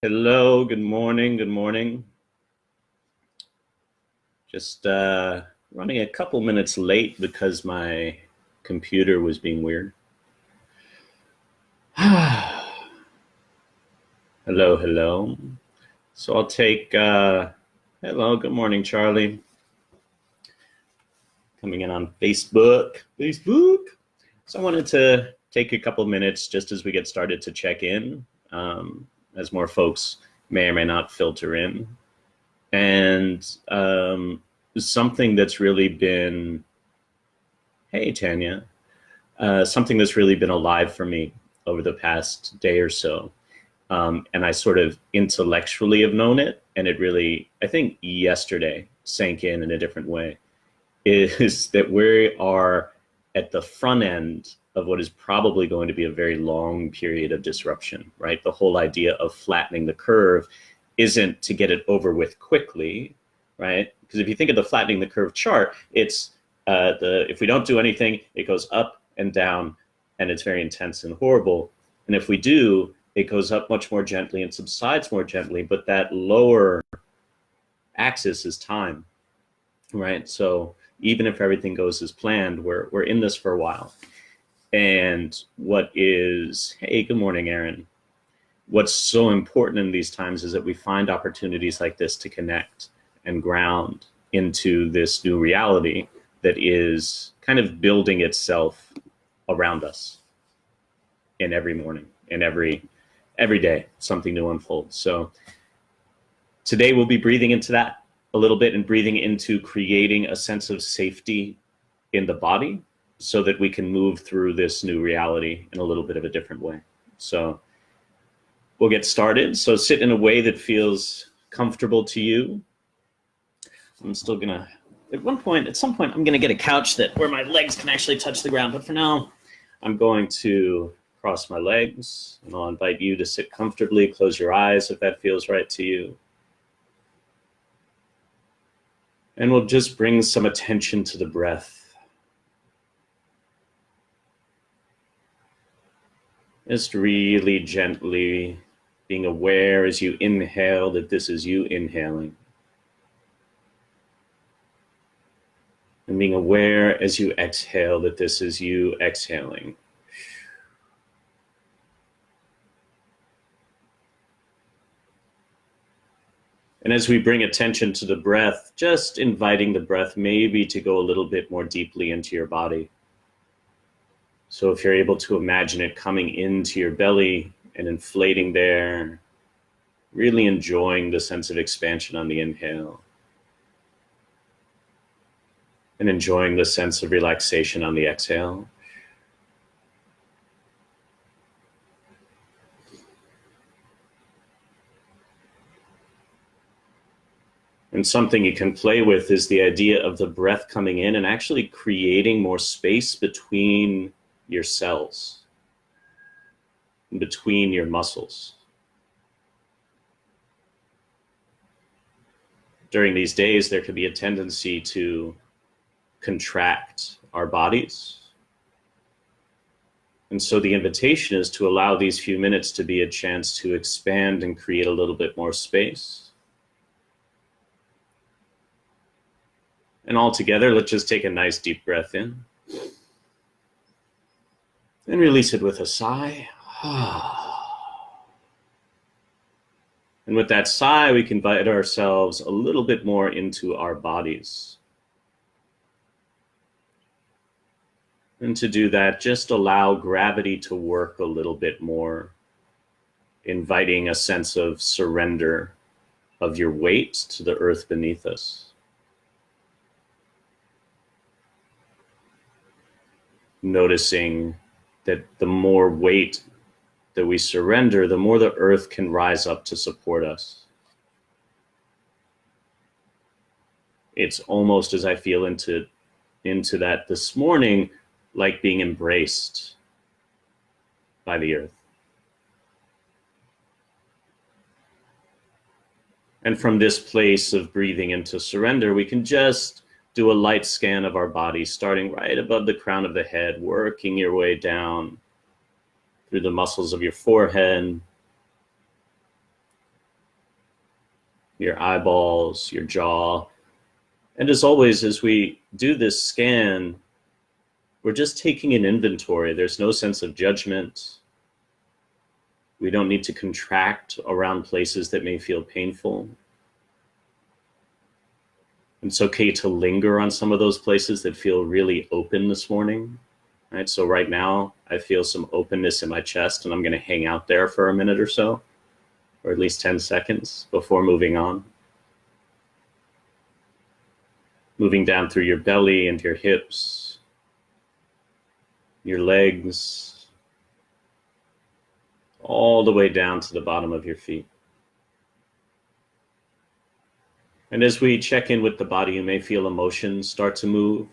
Hello, good morning, good morning. Just running a couple minutes late because my computer was being weird. Hello, hello. So I'll take, hello, good morning, Charlie. Coming in on Facebook. So I wanted to take a couple minutes just as we get started to check in, as more folks may or may not filter in. And something that's really been, hey, Tanya, something that's really been alive for me over the past day or so. And I sort of intellectually have known it. And it really, I think yesterday sank in a different way, is that we are at the front end of what is probably going to be a very long period of disruption, right? The whole idea of flattening the curve isn't to get it over with quickly, right? Because if you think of the flattening the curve chart, it's if we don't do anything, it goes up and down, and it's very intense and horrible. And if we do, it goes up much more gently and subsides more gently. But that lower axis is time, right? So even if everything goes as planned, we're in this for a while. And what is, hey, good morning, Aaron. What's so important in these times is that we find opportunities like this to connect and ground into this new reality that is kind of building itself around us in every morning, in every day, something new unfolds. So today we'll be breathing into that a little bit and breathing into creating a sense of safety in the body so that we can move through this new reality in a little bit of a different way. So we'll get started. So sit in a way that feels comfortable to you. I'm still gonna, at some point, I'm gonna get a couch where my legs can actually touch the ground. But for now, I'm going to cross my legs, and I'll invite you to sit comfortably. Close your eyes if that feels right to you. And we'll just bring some attention to the breath. Just really gently being aware as you inhale that this is you inhaling. And being aware as you exhale that this is you exhaling. And as we bring attention to the breath, just inviting the breath maybe to go a little bit more deeply into your body. So if you're able to imagine it coming into your belly and inflating there, really enjoying the sense of expansion on the inhale. And enjoying the sense of relaxation on the exhale. And something you can play with is the idea of the breath coming in and actually creating more space between your cells, between your muscles. During these days, there could be a tendency to contract our bodies. And so the invitation is to allow these few minutes to be a chance to expand and create a little bit more space. And all together, let's just take a nice deep breath in. And release it with a sigh. And with that sigh, we can invite ourselves a little bit more into our bodies. And to do that, just allow gravity to work a little bit more, inviting a sense of surrender of your weight to the earth beneath us. Noticing that the more weight that we surrender, the more the earth can rise up to support us. It's almost as I feel into that this morning, like being embraced by the earth. And from this place of breathing into surrender, we can just do a light scan of our body, starting right above the crown of the head, working your way down through the muscles of your forehead, your eyeballs, your jaw. And as always, as we do this scan, we're just taking an inventory. There's no sense of judgment. We don't need to contract around places that may feel painful. It's okay to linger on some of those places that feel really open this morning, right? So right now I feel some openness in my chest, and I'm going to hang out there for a minute or so, or at least 10 seconds before moving on. Moving down through your belly and your hips, your legs, all the way down to the bottom of your feet. And as we check in with the body, you may feel emotions start to move.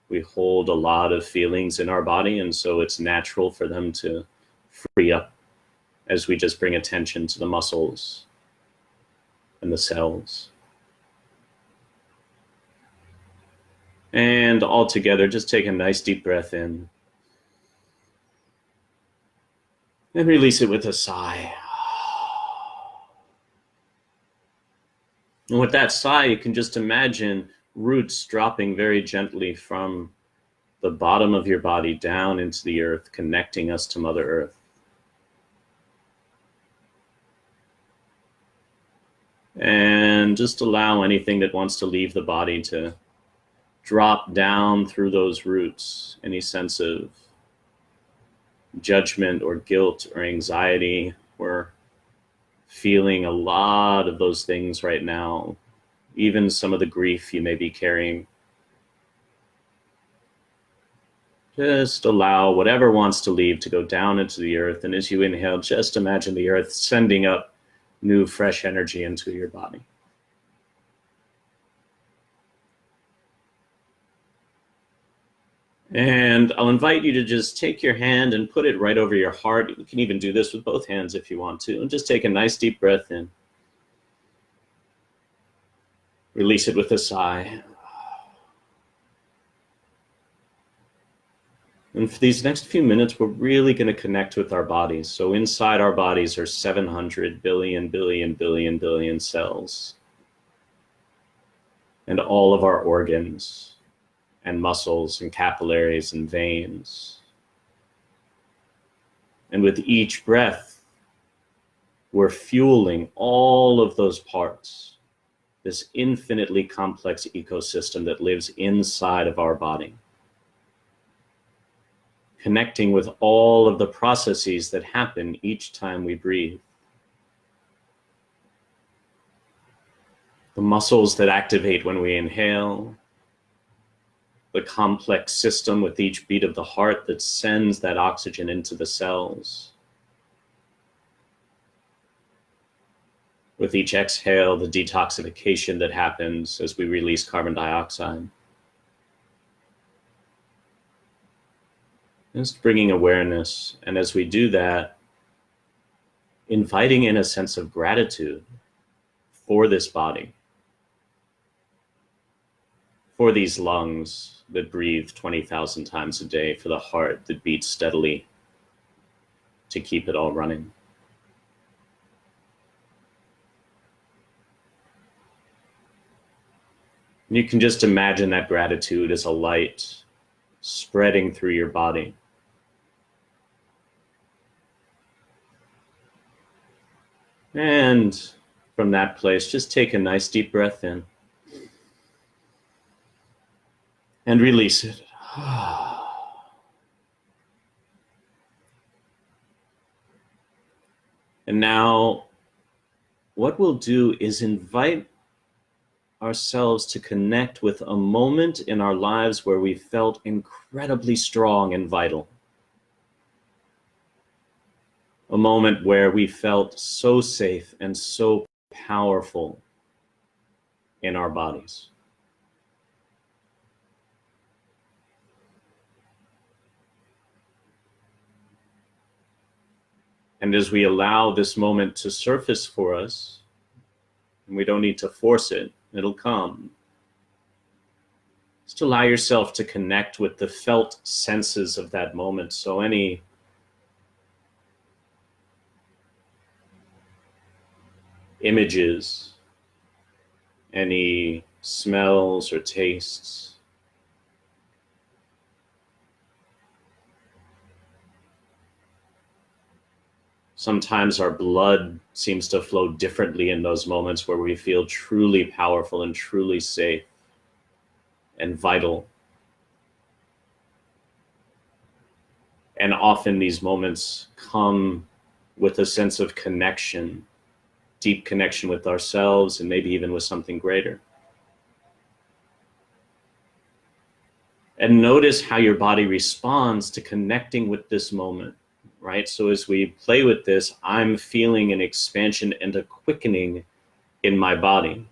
We hold a lot of feelings in our body, and so it's natural for them to free up as we just bring attention to the muscles and the cells. And all together, just take a nice deep breath in and release it with a sigh. And with that sigh, you can just imagine roots dropping very gently from the bottom of your body down into the earth, connecting us to Mother Earth. And just allow anything that wants to leave the body to drop down through those roots. Any sense of judgment or guilt or anxiety. We're feeling a lot of those things right now, even some of the grief you may be carrying. Just allow whatever wants to leave to go down into the earth. And as you inhale, just imagine the earth sending up new, fresh energy into your body. And I'll invite you to just take your hand and put it right over your heart. You can even do this with both hands if you want to. And just take a nice deep breath in. Release it with a sigh. And for these next few minutes, we're really going to connect with our bodies. So inside our bodies are 700 billion cells. And all of our organs and muscles and capillaries and veins. And with each breath, we're fueling all of those parts, this infinitely complex ecosystem that lives inside of our body, connecting with all of the processes that happen each time we breathe. The muscles that activate when we inhale, the complex system with each beat of the heart that sends that oxygen into the cells. With each exhale, the detoxification that happens as we release carbon dioxide. Just bringing awareness, and as we do that, inviting in a sense of gratitude for this body, for these lungs that breathe 20,000 times a day, for the heart that beats steadily to keep it all running. You can just imagine that gratitude as a light spreading through your body. And from that place, just take a nice deep breath in. And release it. And now, what we'll do is invite ourselves to connect with a moment in our lives where we felt incredibly strong and vital. A moment where we felt so safe and so powerful in our bodies. And as we allow this moment to surface for us, and we don't need to force it, it'll come. Just allow yourself to connect with the felt senses of that moment. So any images, Any smells or tastes? Sometimes our blood seems to flow differently in those moments where we feel truly powerful and truly safe and vital. And often these moments come with a sense of connection, deep connection with ourselves and maybe even with something greater. And notice how your body responds to connecting with this moment, right? So as we play with this, I'm feeling an expansion and a quickening in my body.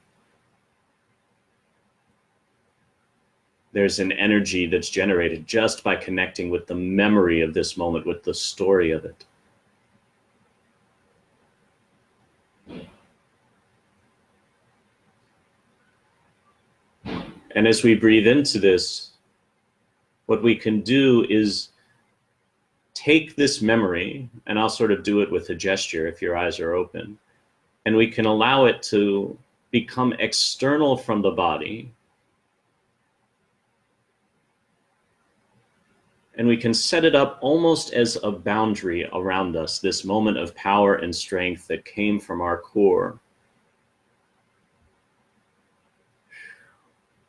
There's an energy that's generated just by connecting with the memory of this moment, with the story of it. And as we breathe into this, what we can do is take this memory, and I'll sort of do it with a gesture if your eyes are open, and we can allow it to become external from the body. And we can set it up almost as a boundary around us, this moment of power and strength that came from our core.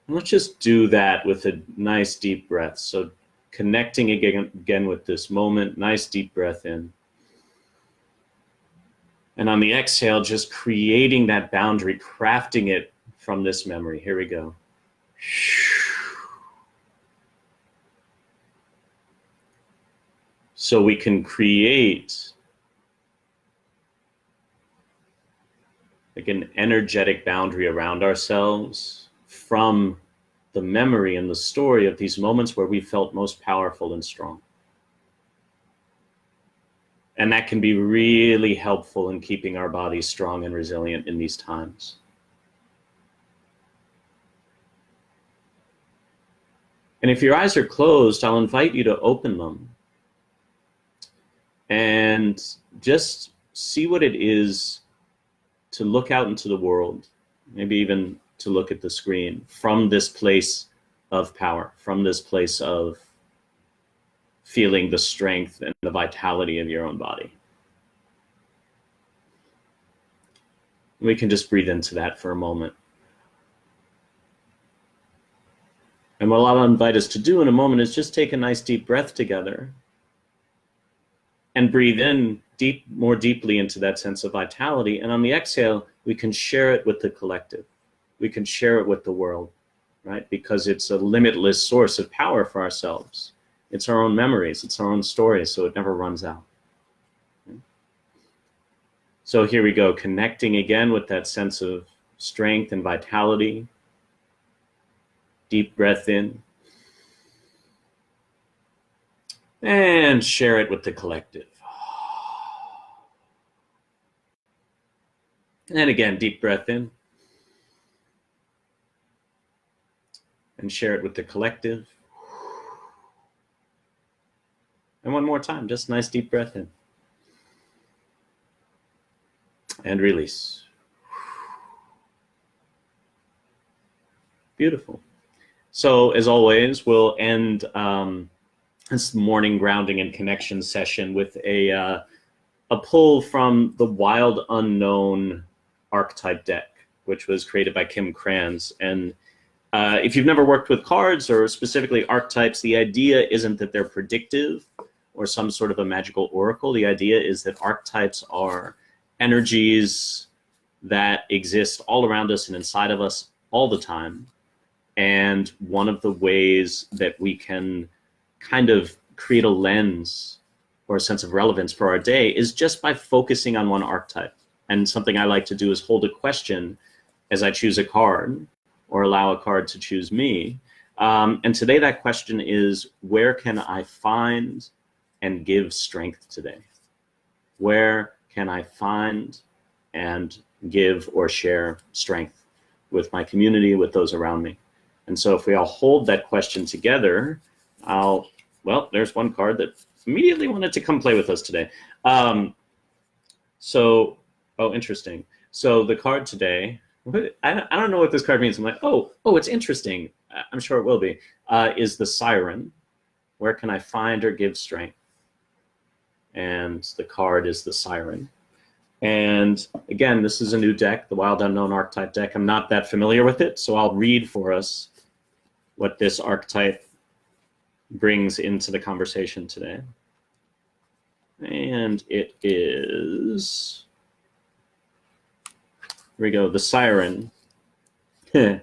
And let's just do that with a nice deep breath. So connecting again with this moment, nice deep breath in. And on the exhale, just creating that boundary, crafting it from this memory. Here we go. So we can create like an energetic boundary around ourselves from the memory and the story of these moments where we felt most powerful and strong. And that can be really helpful in keeping our bodies strong and resilient in these times. And if your eyes are closed, I'll invite you to open them and just see what it is to look out into the world, maybe even to look at the screen from this place of power, from this place of feeling the strength and the vitality of your own body. We can just breathe into that for a moment. And what I'll invite us to do in a moment is just take a nice deep breath together and breathe in more deeply into that sense of vitality. And on the exhale, we can share it with the collective. We can share it with the world, right? Because it's a limitless source of power for ourselves. It's our own memories, it's our own stories, so it never runs out. So here we go, connecting again with that sense of strength and vitality. Deep breath in. And share it with the collective. And again, deep breath in. And share it with the collective. And one more time, just nice deep breath in. And release. Beautiful. So as always, we'll end this morning grounding and connection session with a pull from the Wild Unknown Archetype Deck, which was created by Kim Kranz. And if you've never worked with cards or specifically archetypes, the idea isn't that they're predictive or some sort of a magical oracle. The idea is that archetypes are energies that exist all around us and inside of us all the time. And one of the ways that we can kind of create a lens or a sense of relevance for our day is just by focusing on one archetype. And something I like to do is hold a question as I choose a card or allow a card to choose me. And today that question is, where can I find and give strength today? Where can I find and give or share strength with my community, with those around me? And so if we all hold that question together, well, there's one card that immediately wanted to come play with us today. Oh, interesting. So the card today But I don't know what this card means. I'm like, oh, it's interesting. I'm sure it will be. Is the Siren. Where can I find or give strength? And the card is the Siren. And again, this is a new deck, the Wild Unknown Archetype Deck. I'm not that familiar with it, so I'll read for us what this archetype brings into the conversation today. And it is, here we go, the Siren, the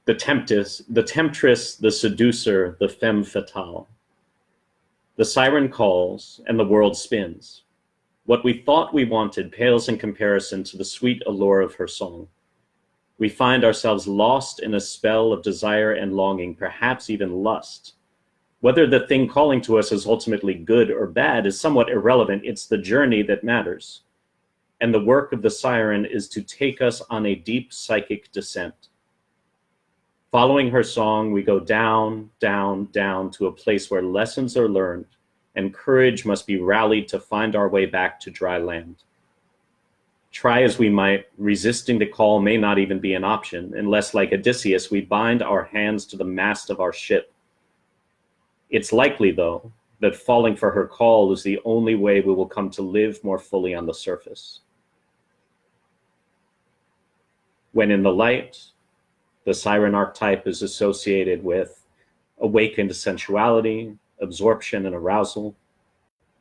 temptress, the seducer, the femme fatale. The siren calls, and the world spins. What we thought we wanted pales in comparison to the sweet allure of her song. We find ourselves lost in a spell of desire and longing, perhaps even lust. Whether the thing calling to us is ultimately good or bad is somewhat irrelevant. It's the journey that matters. And the work of the siren is to take us on a deep psychic descent. Following her song, we go down, down, down to a place where lessons are learned and courage must be rallied to find our way back to dry land. Try as we might, resisting the call may not even be an option, unless, like Odysseus, we bind our hands to the mast of our ship. It's likely, though, that falling for her call is the only way we will come to live more fully on the surface. When in the light, the siren archetype is associated with awakened sensuality, absorption, and arousal.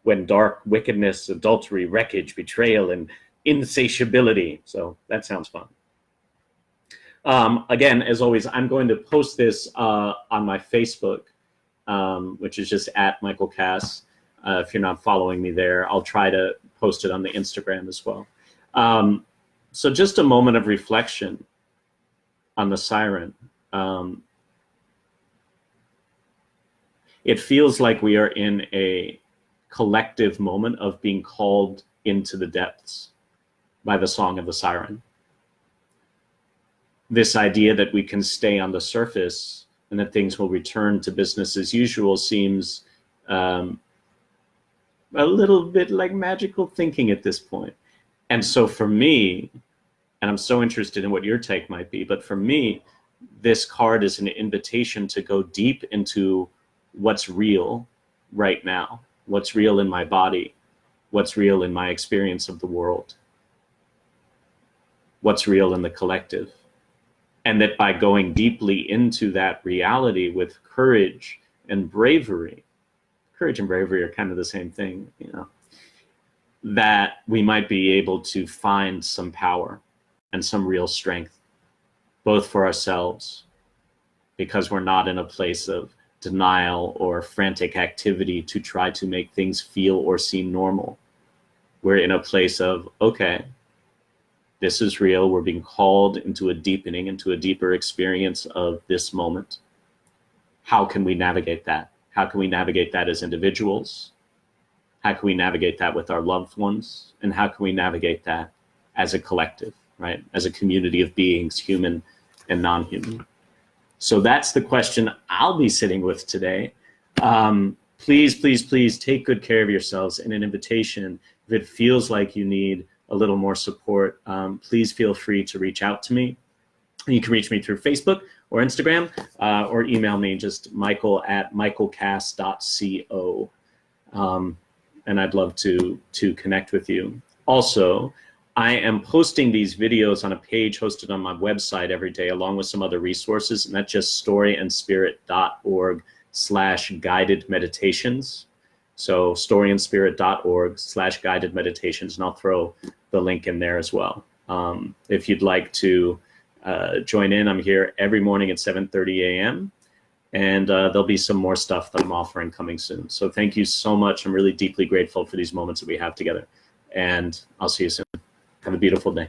When dark, wickedness, adultery, wreckage, betrayal, and insatiability. So that sounds fun. Again, as always, I'm going to post this on my Facebook, which is just at Michael Cass. If you're not following me there, I'll try to post it on the Instagram as well. So just a moment of reflection on the siren. It feels like we are in a collective moment of being called into the depths by the song of the siren. This idea that we can stay on the surface and that things will return to business as usual seems a little bit like magical thinking at this point. And so for me, and I'm so interested in what your take might be, but for me, this card is an invitation to go deep into what's real right now, what's real in my body, what's real in my experience of the world, what's real in the collective. And that by going deeply into that reality with courage and bravery, courage and bravery are kind of the same thing, you know, that we might be able to find some power and some real strength, both for ourselves, because we're not in a place of denial or frantic activity to try to make things feel or seem normal. We're in a place of, okay, this is real. We're being called into a deepening, into a deeper experience of this moment. How can we navigate that? How can we navigate that as individuals? How can we navigate that with our loved ones? And how can we navigate that as a collective, right? As a community of beings, human and non-human. So that's the question I'll be sitting with today. Please, please, please take good care of yourselves. And an invitation, if it feels like you need a little more support, please feel free to reach out to me. You can reach me through Facebook or Instagram, or email me, just michael@michaelcass.co. And I'd love to connect with you. Also, I am posting these videos on a page hosted on my website every day, along with some other resources, and that's just storyandspirit.org/guided meditations. So storyandspirit.org/guided meditations, and I'll throw the link in there as well. If you'd like to join in, I'm here every morning at 7:30 a.m. And there'll be some more stuff that I'm offering coming soon. So thank you so much. I'm really deeply grateful for these moments that we have together. And I'll see you soon. Have a beautiful day.